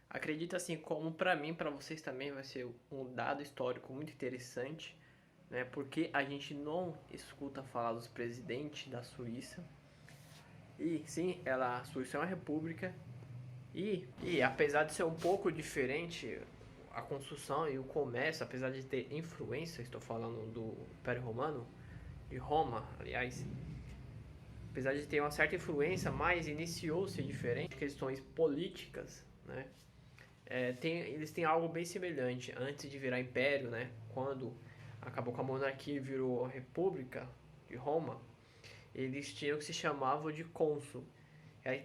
Acredito assim como para mim, para vocês também vai ser um dado histórico muito interessante, né? Porque a gente não escuta falar dos presidentes da Suíça. E sim, a Suíça é uma república e apesar de ser um pouco diferente a construção e o comércio, apesar de ter influência, estou falando do Império Romano, de Roma, aliás, apesar de ter uma certa influência, mas iniciou-se diferente, questões políticas, né? Eles têm algo bem semelhante antes de virar império, né? Quando acabou com a monarquia e virou a República de Roma, eles tinham o que se chamava de cônsul,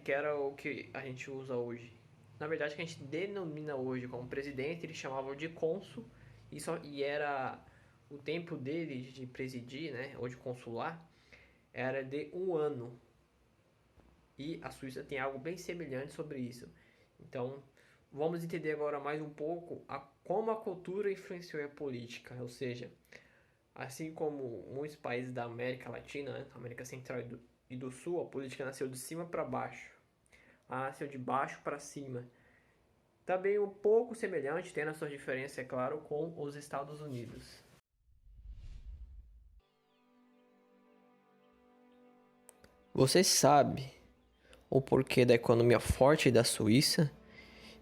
que era o que a gente usa hoje. Na verdade, que a gente denomina hoje como presidente, eles chamavam de cônsul e era o tempo deles de presidir, né, ou de consular, era de um ano. E a Suíça tem algo bem semelhante sobre isso. Então, vamos entender agora mais um pouco como a cultura influenciou a política, ou seja, assim como muitos países da América Latina, né, América Central e do Sul, a política nasceu de cima para baixo. Ela nasceu de baixo para cima. Também um pouco semelhante, tendo a sua diferença, é claro, com os Estados Unidos. Você sabe o porquê da economia forte da Suíça?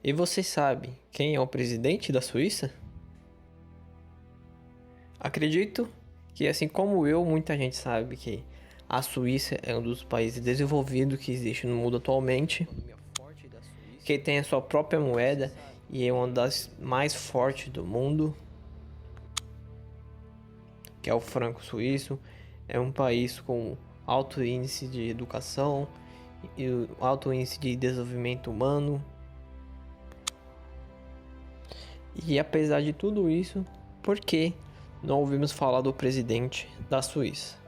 E você sabe quem é o presidente da Suíça? Acredito que, assim como eu, muita gente sabe que a Suíça é um dos países desenvolvidos que existe no mundo atualmente, que tem a sua própria moeda e é uma das mais fortes do mundo, que é o franco suíço. É um país com alto índice de educação e alto índice de desenvolvimento humano. E apesar de tudo isso, por que não ouvimos falar do presidente da Suíça?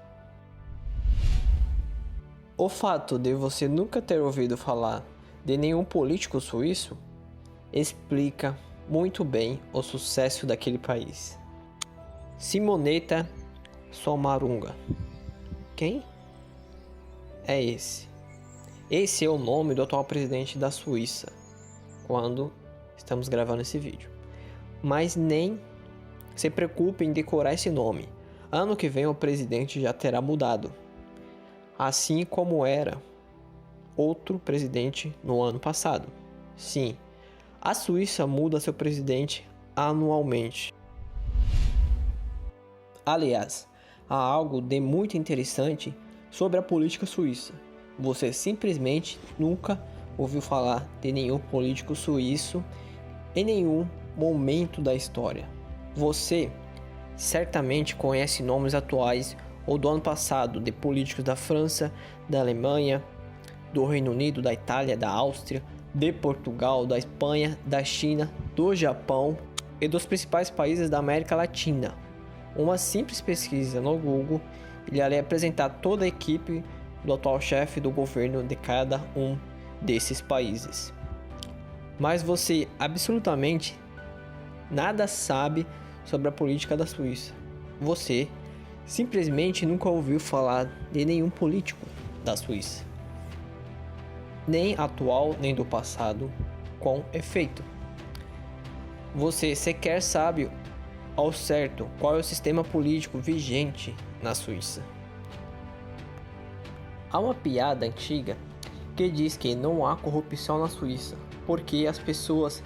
O fato de você nunca ter ouvido falar de nenhum político suíço explica muito bem o sucesso daquele país. Simonetta Sommaruga. Quem é esse? Esse é o nome do atual presidente da Suíça, quando estamos gravando esse vídeo. Mas nem se preocupe em decorar esse nome. Ano que vem o presidente já terá mudado, assim como era outro presidente no ano passado. Sim, a Suíça muda seu presidente anualmente. Aliás, há algo de muito interessante sobre a política suíça. Você simplesmente nunca ouviu falar de nenhum político suíço em nenhum momento da história. Você certamente conhece nomes atuais ou do ano passado de políticos da França, da Alemanha, do Reino Unido, da Itália, da Áustria, de Portugal, da Espanha, da China, do Japão e dos principais países da América Latina. Uma simples pesquisa no Google irá apresentar toda a equipe do atual chefe do governo de cada um desses países. Mas você absolutamente nada sabe sobre a política da Suíça. Você simplesmente nunca ouviu falar de nenhum político da Suíça, nem atual nem do passado, com efeito. Você sequer sabe ao certo qual é o sistema político vigente na Suíça. Há uma piada antiga que diz que não há corrupção na Suíça, porque as pessoas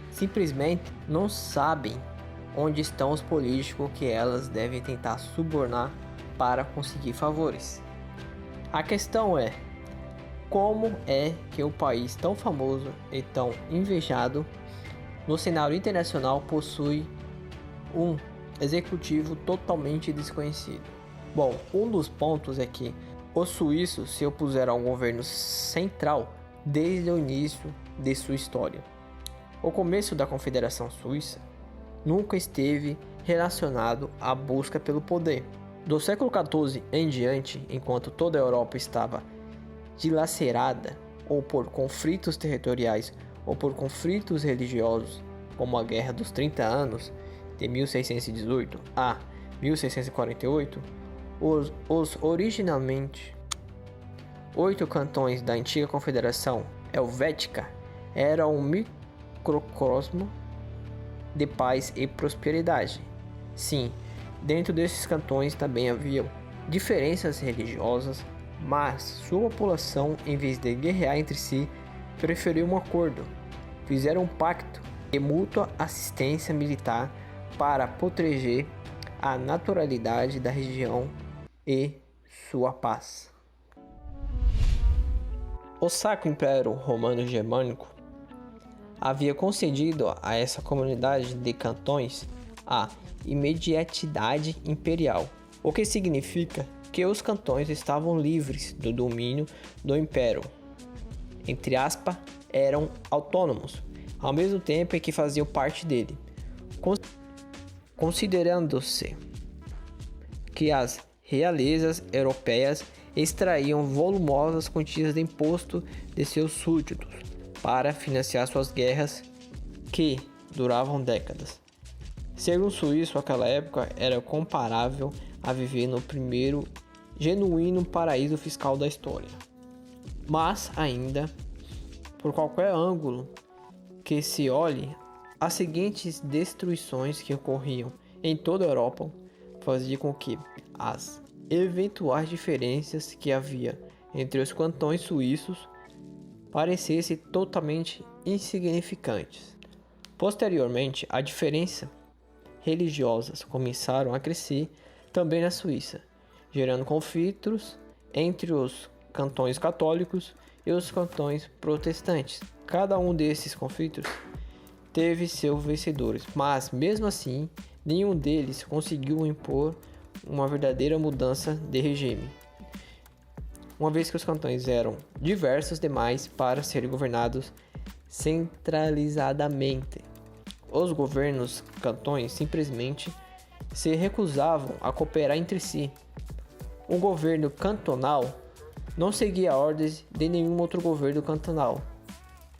simplesmente não sabem onde estão os políticos que elas devem tentar subornar para conseguir favores. A questão é, como é que um país tão famoso e tão invejado no cenário internacional possui um executivo totalmente desconhecido? Bom, um dos pontos é que os suíços se opuseram ao governo central desde o início de sua história. O começo da Confederação Suíça nunca esteve relacionado à busca pelo poder. Do século XIV em diante, enquanto toda a Europa estava dilacerada ou por conflitos territoriais ou por conflitos religiosos, como a Guerra dos 30 Anos, de 1618 a 1648, os originalmente 8 cantões da antiga Confederação Helvética eram microcosmo de paz e prosperidade. Sim, dentro desses cantões também havia diferenças religiosas, mas sua população, em vez de guerrear entre si, preferiu um acordo. Fizeram um pacto de mútua assistência militar para proteger a naturalidade da região e sua paz. O Sacro Império Romano Germânico havia concedido a essa comunidade de cantões a imediatidade imperial, o que significa que os cantões estavam livres do domínio do império. Entre aspas, eram autônomos, ao mesmo tempo em que faziam parte dele, considerando-se que as realezas europeias extraíam volumosas quantias de imposto de seus súditos para financiar suas guerras que duravam décadas. Ser um suíço naquela época era comparável a viver no primeiro genuíno paraíso fiscal da história. Mas ainda, por qualquer ângulo que se olhe, as seguintes destruições que ocorriam em toda a Europa faziam com que as eventuais diferenças que havia entre os cantões suíços parecessem totalmente insignificantes. Posteriormente, as diferenças religiosas começaram a crescer também na Suíça, gerando conflitos entre os cantões católicos e os cantões protestantes. Cada um desses conflitos teve seus vencedores, mas mesmo assim, nenhum deles conseguiu impor uma verdadeira mudança de regime, uma vez que os cantões eram diversos demais para serem governados centralizadamente. Os governos cantões simplesmente se recusavam a cooperar entre si. Um governo cantonal não seguia ordens de nenhum outro governo cantonal.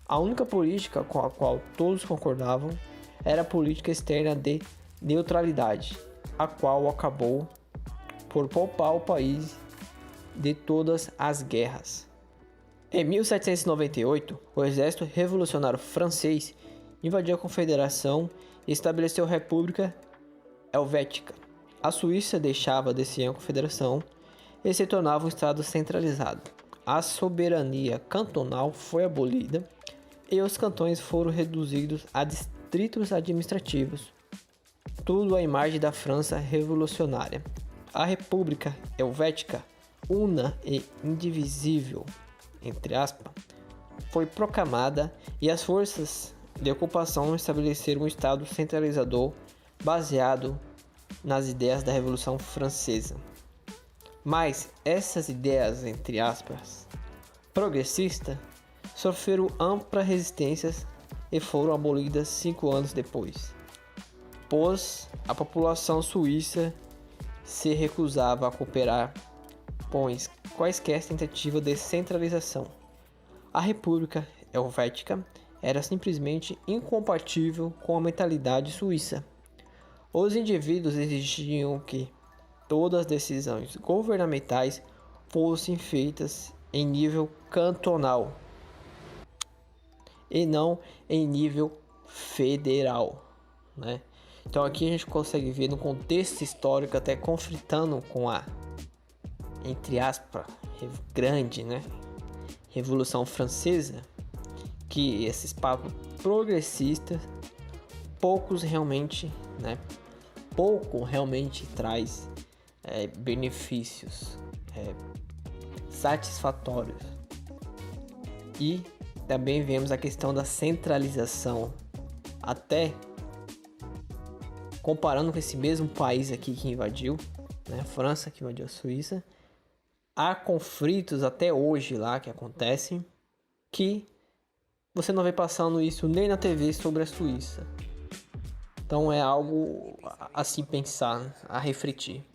A única política com a qual todos concordavam era a política externa de neutralidade, a qual acabou por poupar o país de todas as guerras. Em 1798, o exército revolucionário francês invadiu a Confederação e estabeleceu a República Helvética. A Suíça deixava de ser a Confederação e se tornava um estado centralizado. A soberania cantonal foi abolida e os cantões foram reduzidos a distritos administrativos, tudo à imagem da França revolucionária. A República Helvética, una e indivisível, entre aspas, foi proclamada e as forças de ocupação estabeleceram um estado centralizador baseado nas ideias da Revolução Francesa. Mas essas ideias, entre aspas, progressistas, sofreram ampla resistência e foram abolidas 5 anos depois, pois a população suíça se recusava a cooperar com quaisquer tentativas de centralização. A República Helvética era simplesmente incompatível com a mentalidade suíça. Os indivíduos exigiam que todas as decisões governamentais fossem feitas em nível cantonal e não em nível federal, né? Então aqui a gente consegue ver no contexto histórico até conflitando com a, entre aspas, grande, né, Revolução Francesa, que esses papos progressistas pouco realmente traz benefícios satisfatórios. E também vemos a questão da centralização, até comparando com esse mesmo país aqui que invadiu, né, a França que invadiu a Suíça. Há conflitos até hoje lá que acontecem que você não vê passando isso nem na TV sobre a Suíça. Então é algo a se pensar, a refletir.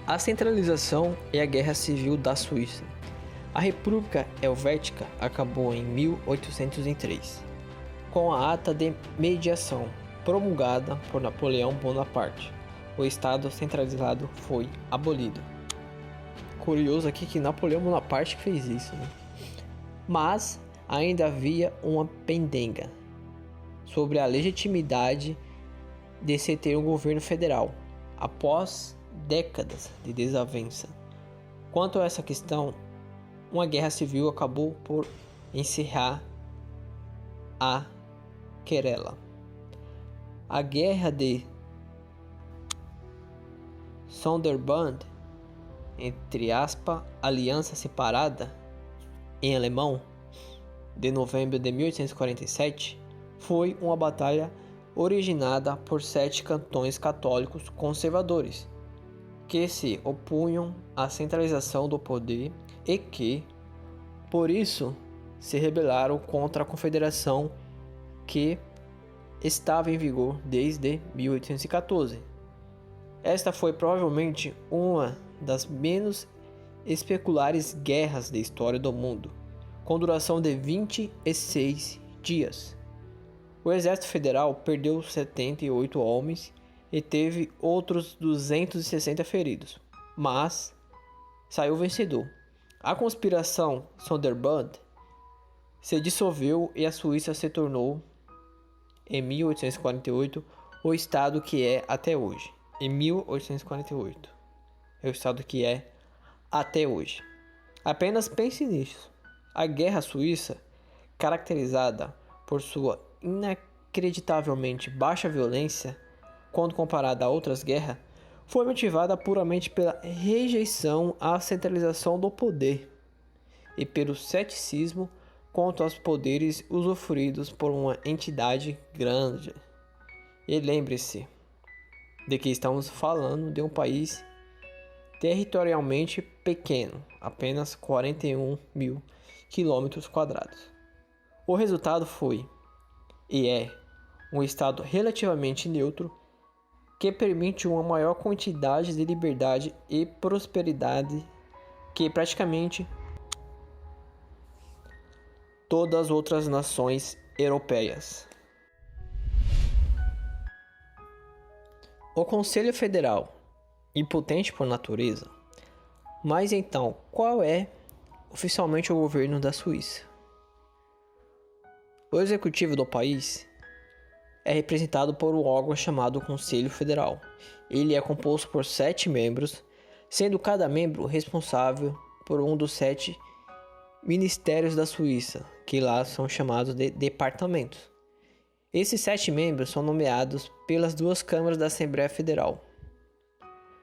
A centralização e a Guerra Civil da Suíça. A República Helvética acabou em 1803, com a Ata de Mediação, promulgada por Napoleão Bonaparte. O Estado centralizado foi abolido. Curioso aqui que Napoleão Bonaparte fez isso, né? mas ainda havia uma pendenga sobre a legitimidade de se ter um governo federal, após décadas de desavença. Quanto a essa questão, uma guerra civil acabou por encerrar a querela. A Guerra de Sonderbund, entre aspas, Aliança Separada, em alemão, de novembro de 1847, foi uma batalha originada por 7 cantões católicos conservadores, que se opunham à centralização do poder e que, por isso, se rebelaram contra a confederação que estava em vigor desde 1814. Esta foi provavelmente uma das menos especulares guerras da história do mundo, com duração de 26 dias. O Exército Federal perdeu 78 homens e teve outros 260 feridos, mas saiu vencedor. A conspiração Sonderbund se dissolveu e a Suíça se tornou, em 1848, o estado que é até hoje. Em 1848, é o estado que é até hoje. Apenas pense nisso. A Guerra Suíça, caracterizada por sua inacreditavelmente baixa violência, quando comparada a outras guerras, foi motivada puramente pela rejeição à centralização do poder e pelo ceticismo quanto aos poderes usufruídos por uma entidade grande. E lembre-se de que estamos falando de um país territorialmente pequeno, apenas 41 mil quilômetros quadrados. O resultado foi, e é, um estado relativamente neutro que permite uma maior quantidade de liberdade e prosperidade que praticamente todas as outras nações europeias. O Conselho Federal, impotente por natureza, mas então, qual é oficialmente o governo da Suíça? O executivo do país é representado por um órgão chamado Conselho Federal. Ele é composto por 7 membros, sendo cada membro responsável por um dos 7 ministérios da Suíça, que lá são chamados de departamentos. Esses 7 membros são nomeados pelas 2 câmaras da Assembleia Federal.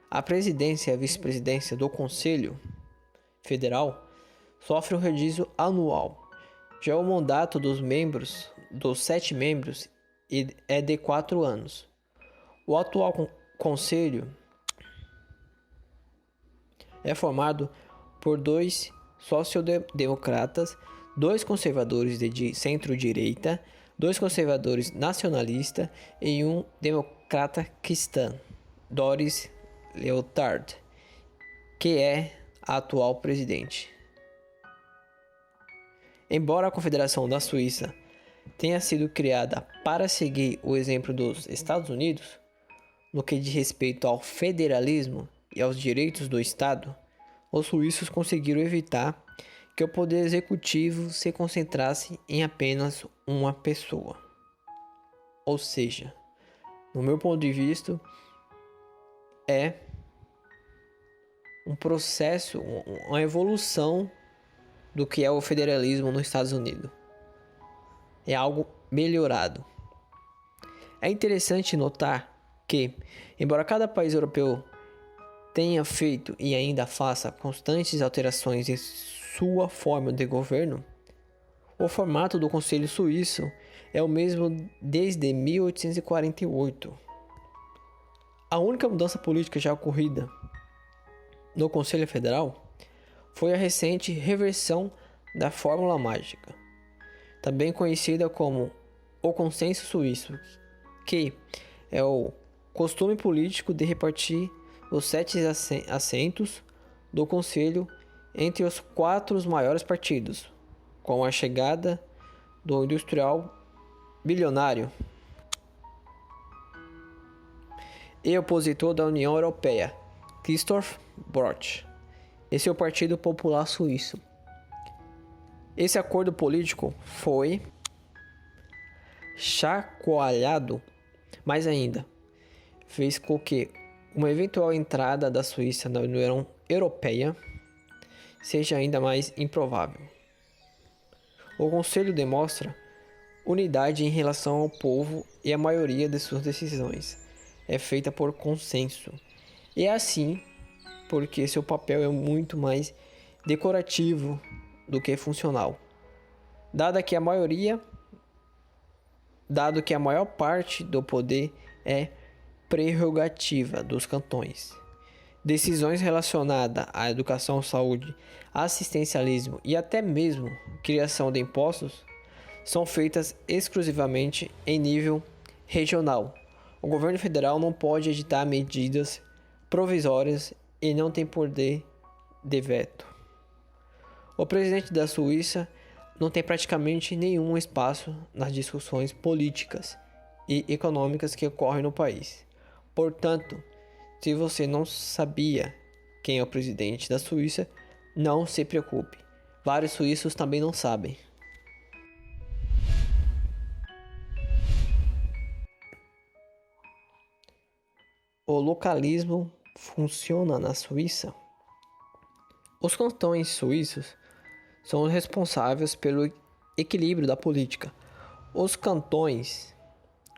A presidência e a vice-presidência do Conselho Federal sofrem um rodízio anual. Já o mandato dos 7 membros, é de 4 anos. O atual Conselho é formado por 2 socialdemocratas, 2 conservadores de centro-direita, 2 conservadores nacionalistas e 1 democrata cristão, Doris Leuthard, que é a atual presidente. Embora a Confederação da Suíça tenha sido criada para seguir o exemplo dos Estados Unidos, no que diz respeito ao federalismo e aos direitos do Estado, os suíços conseguiram evitar que o poder executivo se concentrasse em apenas uma pessoa. Ou seja, no meu ponto de vista, é um processo, uma evolução do que é o federalismo nos Estados Unidos. É algo melhorado. É interessante notar que, embora cada país europeu tenha feito e ainda faça constantes alterações em sua forma de governo, o formato do Conselho Suíço é o mesmo desde 1848. A única mudança política já ocorrida no Conselho Federal foi a recente reversão da Fórmula Mágica, também conhecida como o Consenso Suíço, que é o costume político de repartir os 7 assentos do Conselho entre os 4 maiores partidos, com a chegada do industrial bilionário e opositor da União Europeia, Christoph Bloch, e seu Partido Popular Suíço. Esse acordo político foi chacoalhado mais ainda, fez com que uma eventual entrada da Suíça na União Europeia seja ainda mais improvável. O Conselho demonstra unidade em relação ao povo e a maioria de suas decisões é feita por consenso. E é assim porque seu papel é muito mais decorativo do que funcional. Dado que a maior parte do poder é prerrogativa dos cantões. Decisões relacionadas à educação, saúde, assistencialismo e até mesmo criação de impostos são feitas exclusivamente em nível regional. O governo federal não pode editar medidas provisórias e não tem poder de veto. O presidente da Suíça não tem praticamente nenhum espaço nas discussões políticas e econômicas que ocorrem no país. Portanto, se você não sabia quem é o presidente da Suíça, não se preocupe. Vários suíços também não sabem. O localismo funciona na Suíça? Os cantões suíços são os responsáveis pelo equilíbrio da política. Os cantões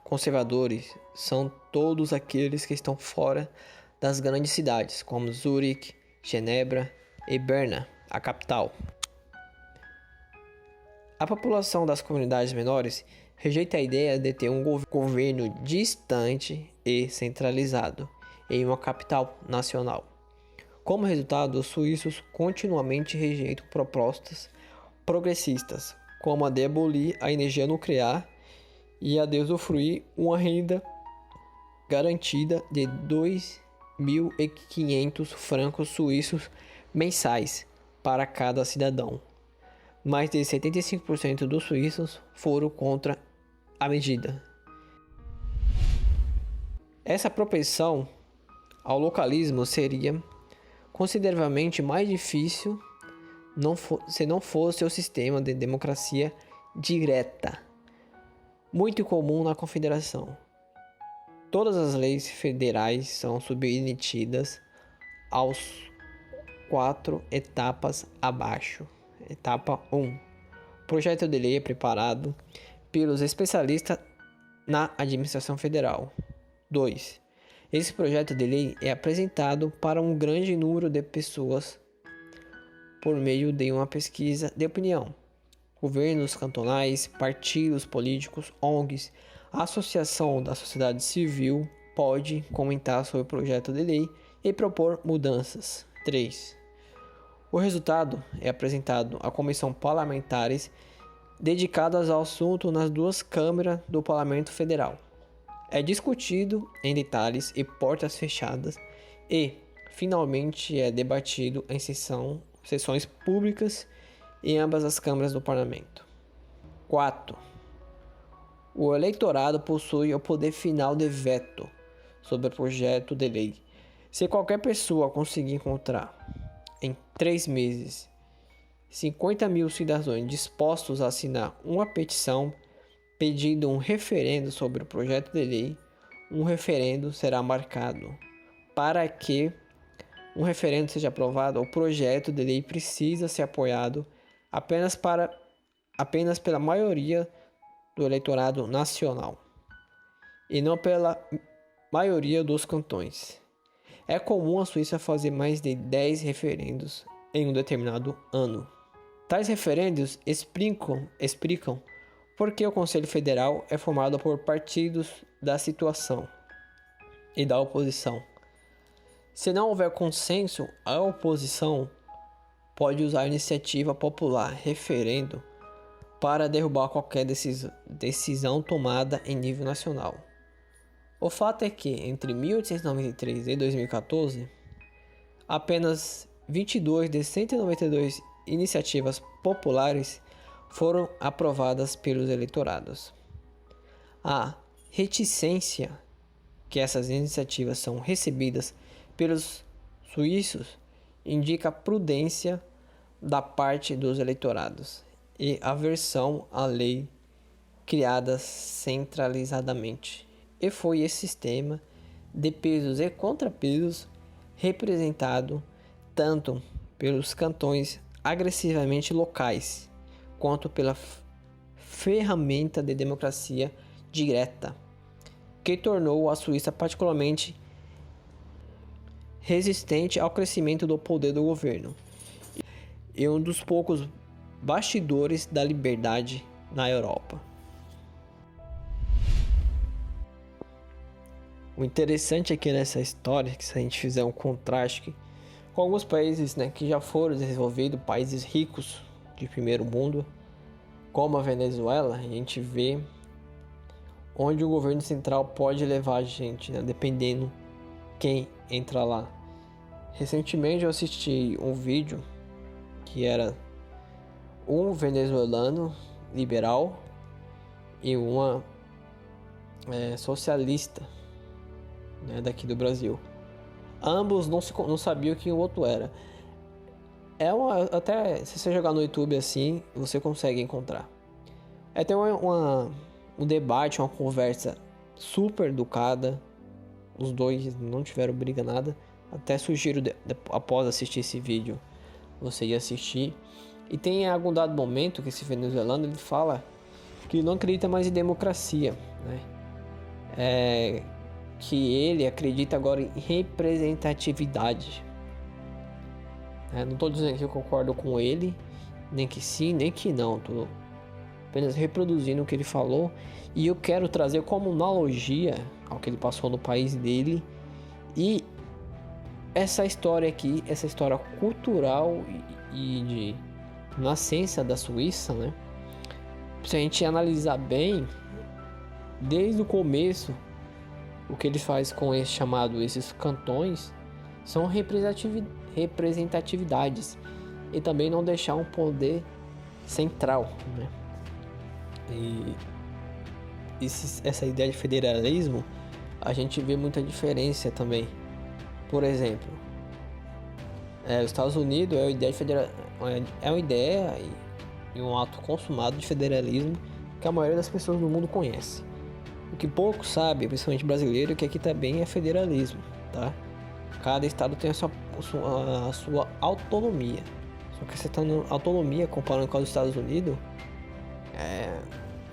conservadores são todos aqueles que estão fora das grandes cidades, como Zurique, Genebra e Berna, a capital. A população das comunidades menores rejeita a ideia de ter um governo distante e centralizado em uma capital nacional. Como resultado, os suíços continuamente rejeitam propostas progressistas, como a de abolir a energia nuclear e a de usufruir uma renda garantida de 2.500 francos suíços mensais para cada cidadão. Mais de 75% dos suíços foram contra a medida. Essa propensão ao localismo seria consideravelmente mais difícil se não fosse o sistema de democracia direta, muito comum na Confederação. Todas as leis federais são submetidas aos 4 etapas abaixo. Etapa 1. O projeto de lei é preparado pelos especialistas na administração federal. 2. Esse projeto de lei é apresentado para um grande número de pessoas por meio de uma pesquisa de opinião. Governos cantonais, partidos políticos, ONGs, a associação da sociedade civil pode comentar sobre o projeto de lei e propor mudanças. 3. O resultado é apresentado a comissão parlamentares dedicadas ao assunto nas duas câmaras do Parlamento Federal. É discutido em detalhes e portas fechadas e, finalmente, é debatido em sessões públicas em ambas as câmaras do Parlamento. 4. O eleitorado possui o poder final de veto sobre o projeto de lei. Se qualquer pessoa conseguir encontrar em 3 meses 50.000 cidadãos dispostos a assinar uma petição pedindo um referendo sobre o projeto de lei, um referendo será marcado. Para que um referendo seja aprovado, o projeto de lei precisa ser apoiado apenas pela maioria do eleitorado nacional e não pela maioria dos cantões. É comum a Suíça fazer mais de 10 referendos em um determinado ano. Tais referendos explicam por que o Conselho Federal é formado por partidos da situação e da oposição. Se não houver consenso, a oposição pode usar a iniciativa popular, referendo, para derrubar qualquer decisão tomada em nível nacional. O fato é que, entre 1893 e 2014, apenas 22 de 192 iniciativas populares foram aprovadas pelos eleitorados. A reticência que essas iniciativas são recebidas pelos suíços indica prudência da parte dos eleitorados e aversão à lei criada centralizadamente. E foi esse sistema de pesos e contrapesos representado tanto pelos cantões agressivamente locais, quanto pela ferramenta de democracia direta, que tornou a Suíça particularmente resistente ao crescimento do poder do governo e um dos poucos bastidores da liberdade na Europa. O interessante aqui nessa história é que, se a gente fizer um contraste com alguns países, né, que já foram desenvolvidos, países ricos de primeiro mundo, como a Venezuela, a gente vê onde o governo central pode levar a gente, né, dependendo quem entra lá. Recentemente eu assisti um vídeo que era um venezuelano liberal e uma socialista, né, daqui do Brasil. Ambos não sabiam quem o outro era. Até se você jogar no YouTube assim, você consegue encontrar. É até um debate, uma conversa super educada. Os dois não tiveram briga nada. Até sugiro após assistir esse vídeo você ir assistir. E tem algum dado momento que esse venezuelano ele fala que não acredita mais em democracia, né? Que ele acredita agora em representatividade. Não estou dizendo que eu concordo com ele, nem que sim, nem que não. Estou apenas reproduzindo o que ele falou. E eu quero trazer como analogia ao que ele passou no país dele. E essa história aqui, essa história cultural e de nascença da Suíça, né? Se a gente analisar bem, desde o começo, o que ele faz com esses cantões são representatividades e também não deixar um poder central, né? E essa ideia de federalismo, a gente vê muita diferença também. Por exemplo, os Estados Unidos é uma ideia e um ato consumado de federalismo que a maioria das pessoas do mundo conhece. O que pouco sabe, principalmente brasileiro, é que aqui também é federalismo, tá? Cada estado tem a sua autonomia. Só que essa autonomia, comparando com a dos Estados Unidos,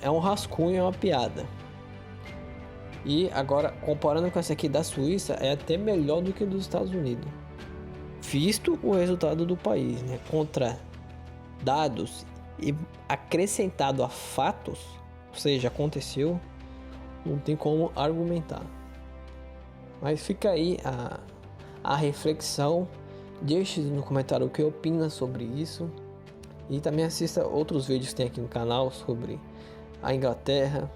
é um rascunho, é uma piada. E agora, comparando com essa aqui da Suíça, é até melhor do que a dos Estados Unidos. Visto o resultado do país, né? Contra dados e acrescentado a fatos, ou seja, aconteceu, não tem como argumentar. Mas fica aí a reflexão. Deixe no comentário o que opina sobre isso. E também assista outros vídeos que tem aqui no canal sobre a Inglaterra,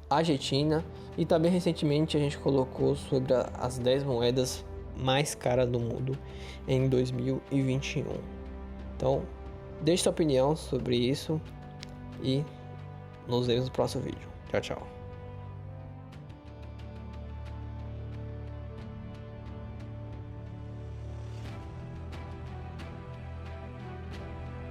a Argentina. E também recentemente a gente colocou sobre as 10 moedas mais caras do mundo em 2021. Então, deixe sua opinião sobre isso e nos vemos no próximo vídeo. Tchau, tchau.